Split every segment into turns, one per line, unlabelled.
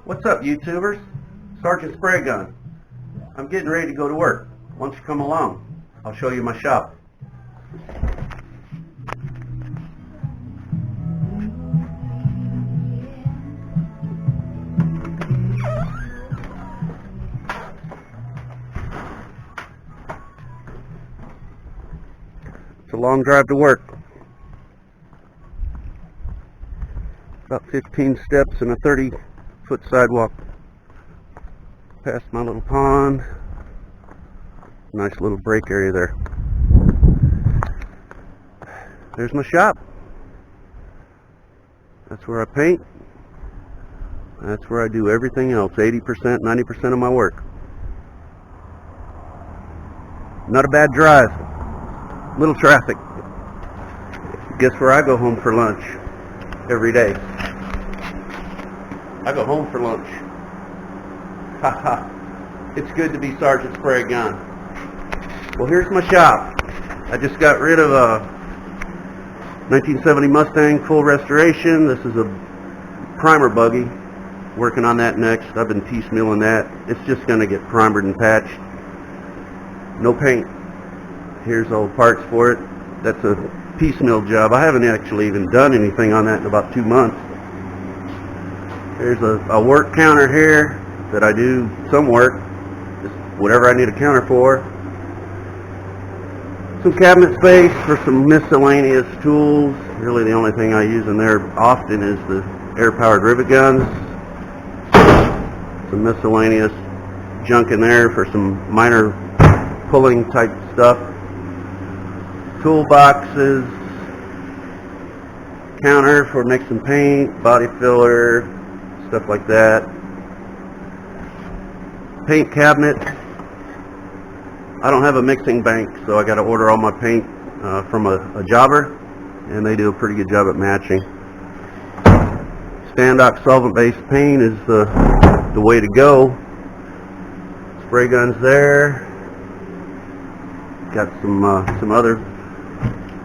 What's up, YouTubers? Sergeant Spray Gun. I'm getting ready to go to work. Why don't you come along? I'll show you my shop. It's a long drive to work. About 15 steps and a 30-foot sidewalk. Past my little pond. Nice little break area there. There's my shop. That's where I paint. That's where I do everything else. 80%, 90% of my work. Not a bad drive. Little traffic. Guess where I go home for lunch every day? I go home for lunch. Haha. It's good to be Sergeant Spray Gun. Well, here's my shop. I just got rid of a 1970 Mustang full restoration. This is a primer buggy. Working on that next. I've been piecemealing that. It's just going to get primered and patched. No paint. Here's all the parts for it. That's a piecemeal job. I haven't actually even done anything on that in about 2 months. There's a work counter here that I do some work, just whatever I need a counter for. Some cabinet space for some miscellaneous tools. Really the only thing I use in there often is the air-powered rivet guns. Some miscellaneous junk in there for some minor pulling type stuff. Toolboxes, counter for mixing paint, body filler, stuff like that. Paint cabinet. I don't have a mixing bank, so I got to order all my paint from a jobber, and they do a pretty good job at matching. Standox solvent-based paint is the way to go. Spray guns there. Got some other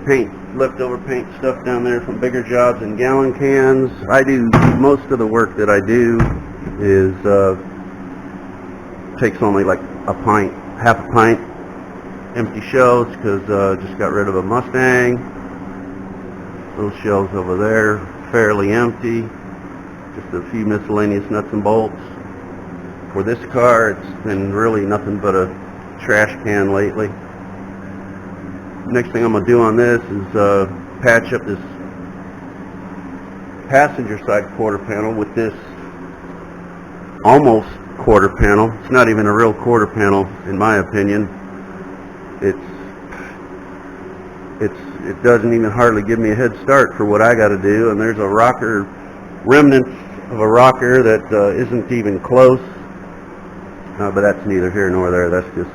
paint, leftover paint stuff down there from bigger jobs in gallon cans. I do most of the work that I do is takes only like a pint, half a pint, empty shelves, because just got rid of a Mustang. Those shelves over there fairly empty, just a few miscellaneous nuts and bolts. For this car, it's been really nothing but a trash can lately. Next thing I'm going to do on this is patch up this passenger side quarter panel with this almost quarter panel. It's not even a real quarter panel in my opinion. It doesn't even hardly give me a head start for what I got to do, and there's a rocker, remnants of a rocker that isn't even close, but that's neither here nor there. That's just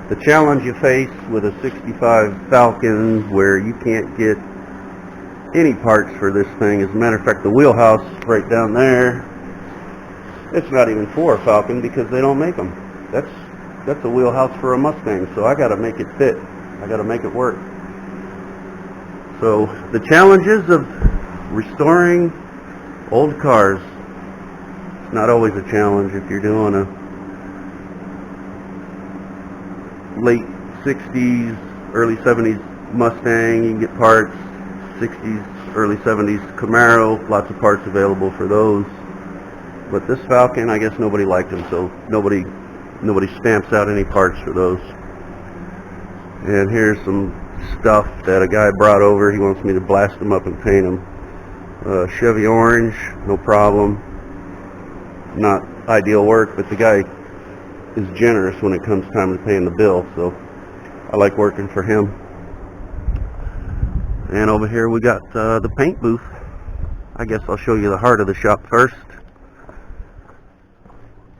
the challenge you face with a 65 Falcon, where you can't get any parts for this thing. As a matter of fact, the wheelhouse right down there, it's not even for a Falcon because they don't make them. That's a wheelhouse for a Mustang, so I got to make it fit. I got to make it work. So the challenges of restoring old cars, it's not always a challenge. If you're doing a late 60s, early 70s Mustang, you can get parts. 60s, early 70s Camaro, lots of parts available for those. But this Falcon, I guess nobody liked them, so nobody stamps out any parts for those. And here's some stuff that a guy brought over. He wants me to blast them up and paint them. Chevy orange, no problem. Not ideal work, but the guy is generous when it comes time to paying the bill, so I like working for him. And over here we got the paint booth. I guess I'll show you the heart of the shop first.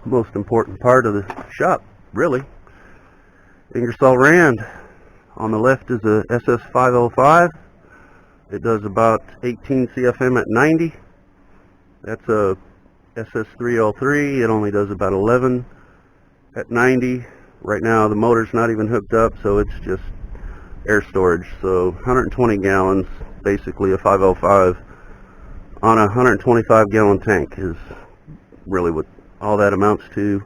Most important part of the shop, really. Ingersoll Rand. On the left is a SS505. It does about 18 CFM at 90. That's a SS303. It only does about 11 at 90. Right now the motor's not even hooked up, so it's just air storage. So 120 gallons, basically a 505 on a 125 gallon tank is really what all that amounts to.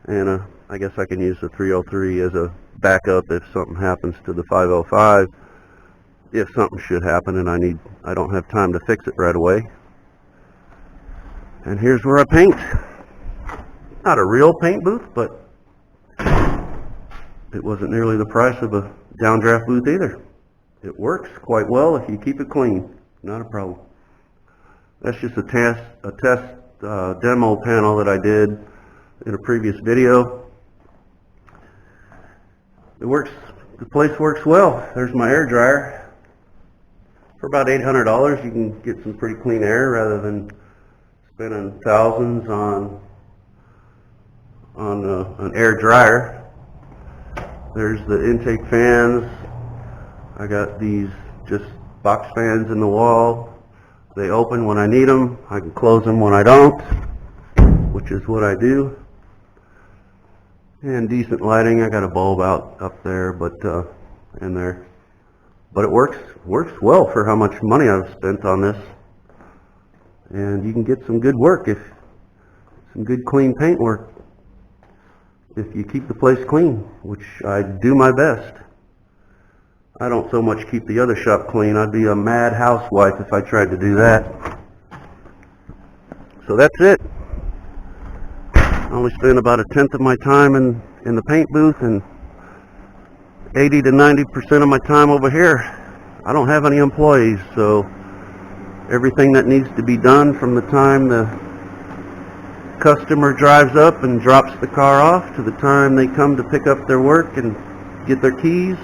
And I guess I can use the 303 as a backup if something happens to the 505, if something should happen and I don't have time to fix it right away. And here's where I paint. Not a real paint booth, but it wasn't nearly the price of a downdraft booth either. It works quite well if you keep it clean. Not a problem. That's just a test demo panel that I did in a previous video. It works. The place works well. There's my air dryer. For about $800, you can get some pretty clean air rather than spending thousands on an air dryer. There's the intake fans. I got these just box fans in the wall. They open when I need them. I can close them when I don't, which is what I do. And decent lighting. I got a bulb up there, but in there. But it works well for how much money I've spent on this. And you can get some good work, some good clean paint work, if you keep the place clean, which I do my best. I don't so much keep the other shop clean. I'd be a mad housewife if I tried to do that. So that's it. I only spend about 1/10 of my time in the paint booth and 80 to 90% of my time over here. I don't have any employees, so everything that needs to be done from the time the customer drives up and drops the car off to the time they come to pick up their work and get their keys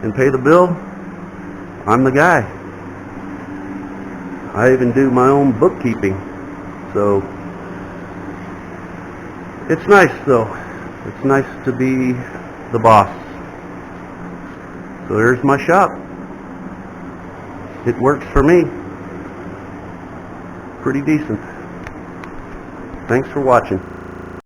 and pay the bill, I'm the guy. I even do my own bookkeeping. So it's nice though. It's nice to be the boss. So there's my shop. It works for me. Pretty decent. Thanks for watching.